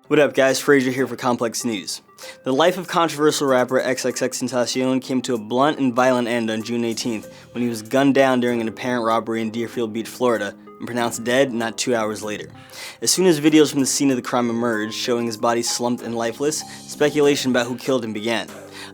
What up guys, Frazier here for Complex News. The life of controversial rapper XXXTentacion came to a blunt and violent end on June 18th when he was gunned down during an apparent robbery in Deerfield Beach, Florida, and pronounced dead not 2 hours later. As soon as videos from the scene of the crime emerged, showing his body slumped and lifeless, speculation about who killed him began.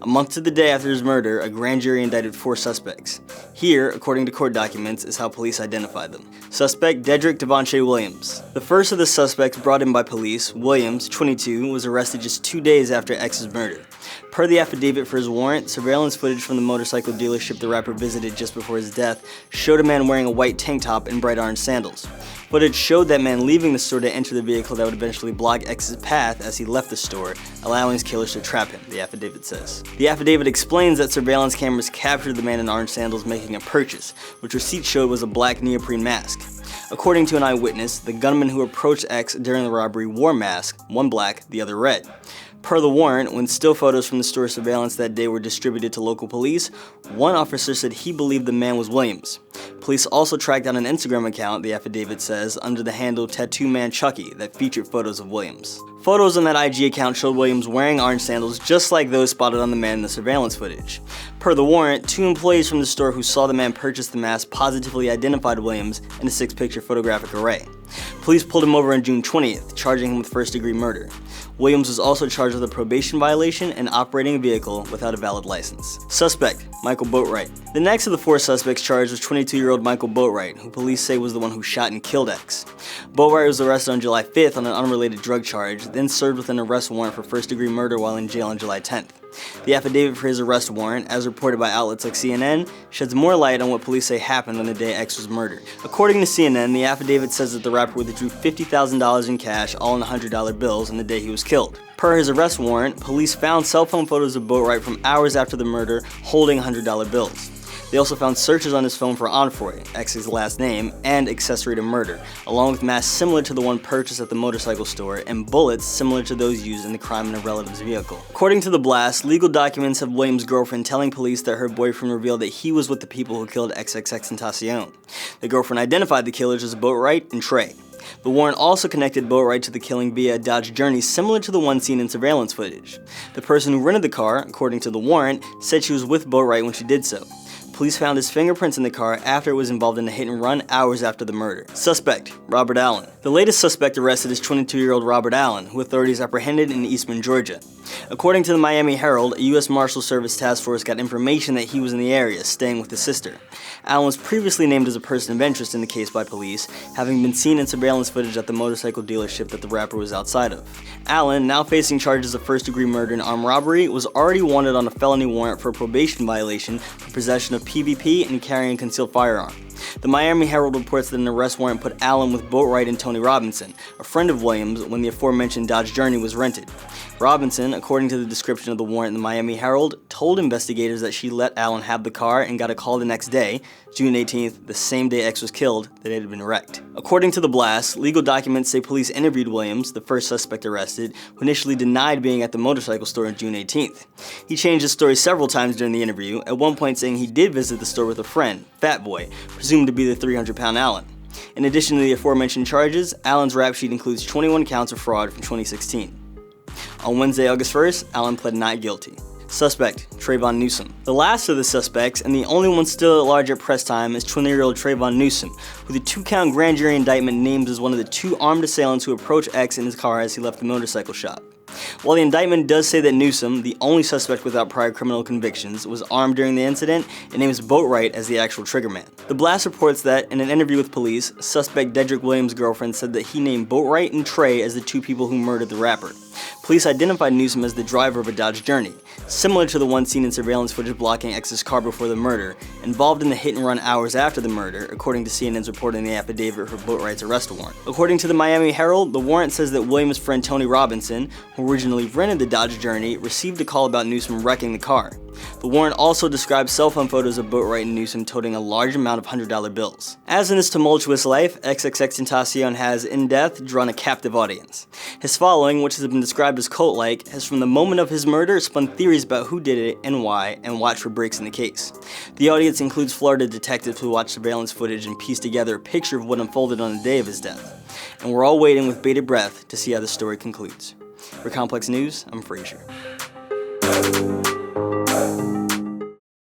A month to the day after his murder, a grand jury indicted 4 suspects. Here, according to court documents, is how police identified them. Suspect Dedrick Davon Shay Williams. The first of the suspects brought in by police, Williams, 22, was arrested just 2 days after X's murder. Per the affidavit for his warrant, surveillance footage from the motorcycle dealership the rapper visited just before his death showed a man wearing a white tank top and bright orange sandals. Footage showed that man leaving the store to enter the vehicle that would eventually block X's path as he left the store, allowing his killers to trap him, the affidavit says. The affidavit explains that surveillance cameras captured the man in orange sandals making a purchase, which receipts showed was a black neoprene mask. According to an eyewitness, the gunman who approached X during the robbery wore masks, one black, the other red. Per the warrant, when still photos from the store surveillance that day were distributed to local police, one officer said he believed the man was Williams. Police also tracked down an Instagram account, the affidavit says, under the handle Tattoo Man Chucky that featured photos of Williams. Photos on that IG account showed Williams wearing orange sandals just like those spotted on the man in the surveillance footage. Per the warrant, 2 employees from the store who saw the man purchase the mask positively identified Williams in a 6-picture photographic array. Police pulled him over on June 20th, charging him with first-degree murder. Williams was also charged with a probation violation and operating a vehicle without a valid license. Suspect, Michael Boatwright. The next of the 4 suspects charged was 22-year-old Michael Boatwright, who police say was the one who shot and killed X. Boatwright was arrested on July 5th on an unrelated drug charge, then served with an arrest warrant for first-degree murder while in jail on July 10th. The affidavit for his arrest warrant, as reported by outlets like CNN, sheds more light on what police say happened on the day X was murdered. According to CNN, the affidavit says that the rapper withdrew $50,000 in cash, all in $100 bills, on the day he was killed. Per his arrest warrant, police found cell phone photos of Boatwright from hours after the murder holding $100 bills. They also found searches on his phone for Onfroy, X's last name, and accessory to murder, along with masks similar to the one purchased at the motorcycle store and bullets similar to those used in the crime in a relative's vehicle. According to the blast, legal documents have Williams' girlfriend telling police that her boyfriend revealed that he was with the people who killed XXXTentacion. The girlfriend identified the killers as Boatwright and Shay. The warrant also connected Boatwright to the killing via a Dodge Journey similar to the one seen in surveillance footage. The person who rented the car, according to the warrant, said she was with Boatwright when she did so. Police found his fingerprints in the car after it was involved in a hit and run hours after the murder. Suspect, Robert Allen. The latest suspect arrested is 22-year-old Robert Allen, who authorities apprehended in Eastman, Georgia. According to the Miami Herald, a U.S. Marshal Service task force got information that he was in the area, staying with his sister. Allen was previously named as a person of interest in the case by police, having been seen in surveillance footage at the motorcycle dealership that the rapper was outside of. Allen, now facing charges of first-degree murder and armed robbery, was already wanted on a felony warrant for a probation violation for possession of PvP and carrying a concealed firearm. The Miami Herald reports that an arrest warrant put Allen with Boatwright and Tony Robinson, a friend of Williams, when the aforementioned Dodge Journey was rented. Robinson, according to the description of the warrant in the Miami Herald, told investigators that she let Allen have the car and got a call the next day, June 18th, the same day X was killed, that it had been wrecked. According to the blast, legal documents say police interviewed Williams, the first suspect arrested, who initially denied being at the motorcycle store on June 18th. He changed his story several times during the interview, at one point saying he did visit the store with a friend, Fat Boy, presumed to be the 300-pound Allen. In addition to the aforementioned charges, Allen's rap sheet includes 21 counts of fraud from 2016. On Wednesday, August 1st, Allen pled not guilty. Suspect, Trayvon Newsom. The last of the suspects, and the only one still at large at press time, is 20-year-old Trayvon Newsom, who the 2-count grand jury indictment names as one of the 2 armed assailants who approached X in his car as he left the motorcycle shop. While the indictment does say that Newsom, the only suspect without prior criminal convictions, was armed during the incident, it names Boatwright as the actual triggerman. The blast reports that, in an interview with police, suspect Dedrick Williams' girlfriend said that he named Boatwright and Trey as the 2 people who murdered the rapper. Police identified Newsom as the driver of a Dodge Journey, similar to the one seen in surveillance footage blocking X's car before the murder, involved in the hit and run hours after the murder, according to CNN's report in the affidavit for Boatwright's arrest warrant. According to the Miami Herald, the warrant says that Williams' friend Tony Robinson, who originally rented the Dodge Journey, received a call about Newsom wrecking the car. The warrant also describes cell phone photos of Boatwright and Newsom toting a large amount of $100 bills. As in his tumultuous life, XXXTentacion has, in death, drawn a captive audience. His following, which has been described as cult-like, has from the moment of his murder spun theories about who did it and why, and watched for breaks in the case. The audience includes Florida detectives who watched surveillance footage and pieced together a picture of what unfolded on the day of his death. And we're all waiting with bated breath to see how the story concludes. For Complex News, I'm Frazier.